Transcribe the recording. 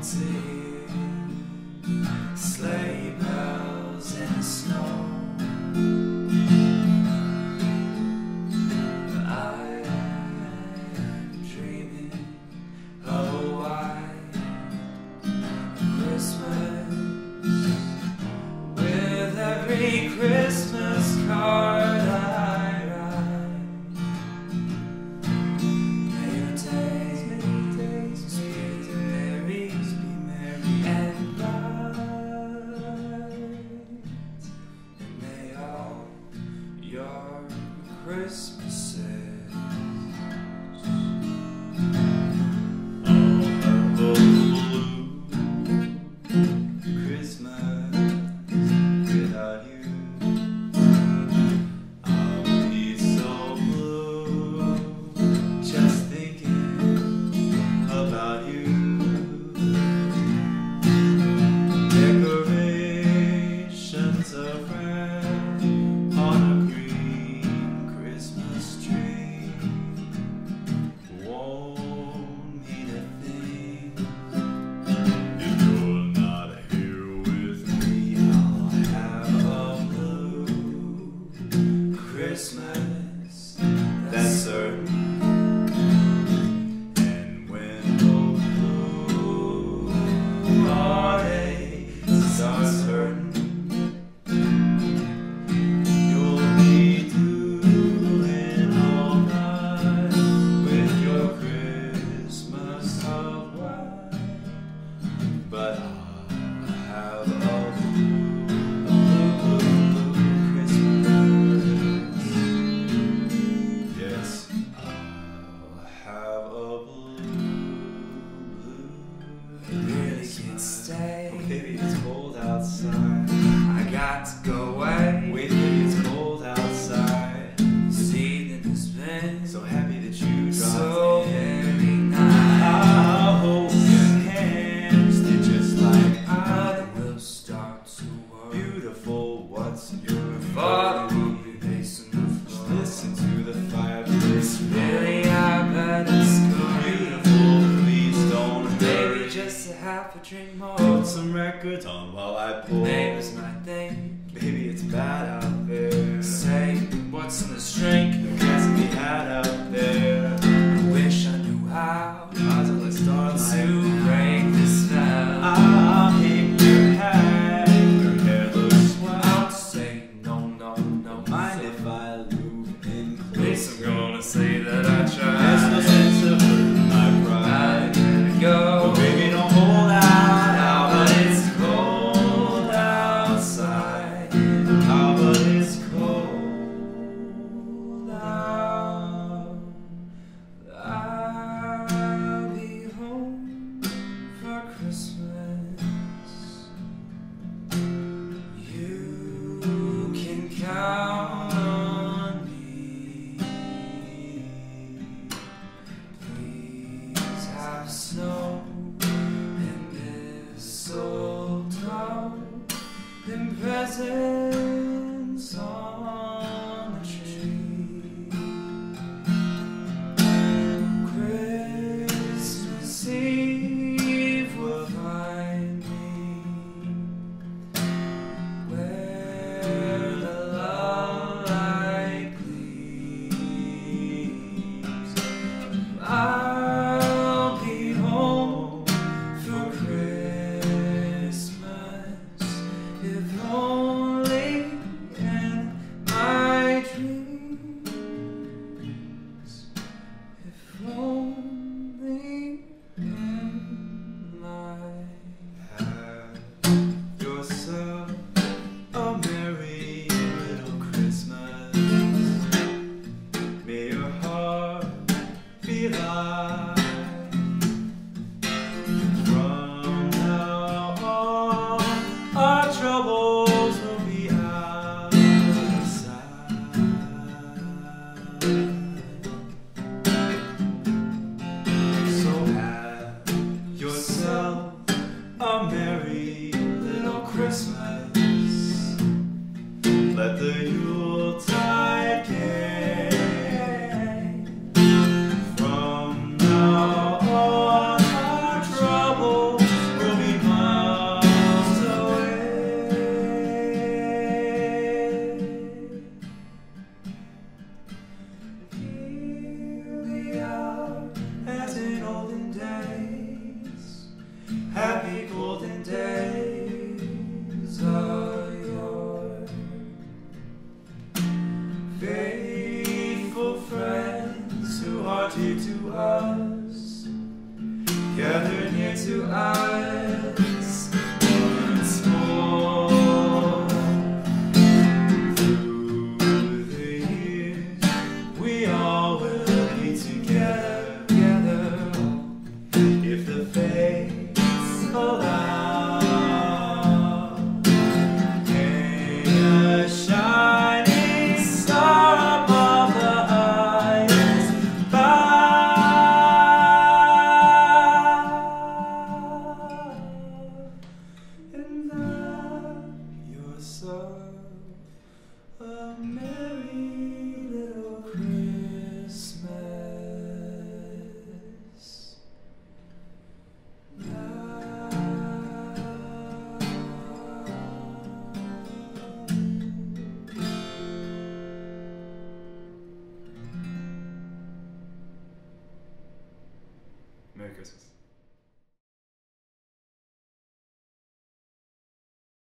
to hear sleigh bells in the snow. I am dreaming of a white Christmas, with every Christmas card I write. May your days be merry and bright, and may all your Christmases Christmas without you. I'll be so blue just thinking about you. Decorations of red on a green Christmas tree won't mean a thing if you're not here with me. I'll have a blue Christmas, that's certain. And when those blue heartaches are certain, you'll be doing all right with your Christmas of white. But I'll have a blue Christmas. Yes, I'll have a blue It really can't stay. Oh, baby, it's cold outside. I got to go away. Wait, baby, it's cold outside. This evening has been So happy that you dropped so in. very nice. I'll hold your hands, they're just like Then we'll start to work. beautiful. What's your Father will name? be pacing the Just floor. listen to the fireplace. Really, I better score. Beautiful, please don't Maybe hurry. just a half a drink more. Put some records on while I pull. Neighbors might think, Baby, it's bad out there. say, what's in this drink? No gas to be had out there. I wish I knew how So let's start to right now. break this spell. I'll hang your hat, your hair looks swell. I'll say no, no, no. Mind if I loop in At least I'm gonna say that I There's no tried. sense of hurting my I pride. gotta go. But baby, don't hold out. Now, but it's cold outside. How but it's Cold out. I'll be home for Christmas. You can count on me. Please have snow and mistletoe and presents on the tree. Christmas Eve will find me where the love light gleams. I'll be home for Christmas, if only in my dreams. If only in my Have yourself a merry little Christmas. May your heart be light. From now on, our troubles will be out of sight. So have yourself a merry little Christmas. Let the Yuletide gay. From now on, our troubles will happy golden days are yours. Faithful friends who are dear to us, gather near to us once more. Through the years, we all will be together, if the fates allow. Hang a shining star above the highest bough, and have yourself a merry little Christmas. Merry Christmas.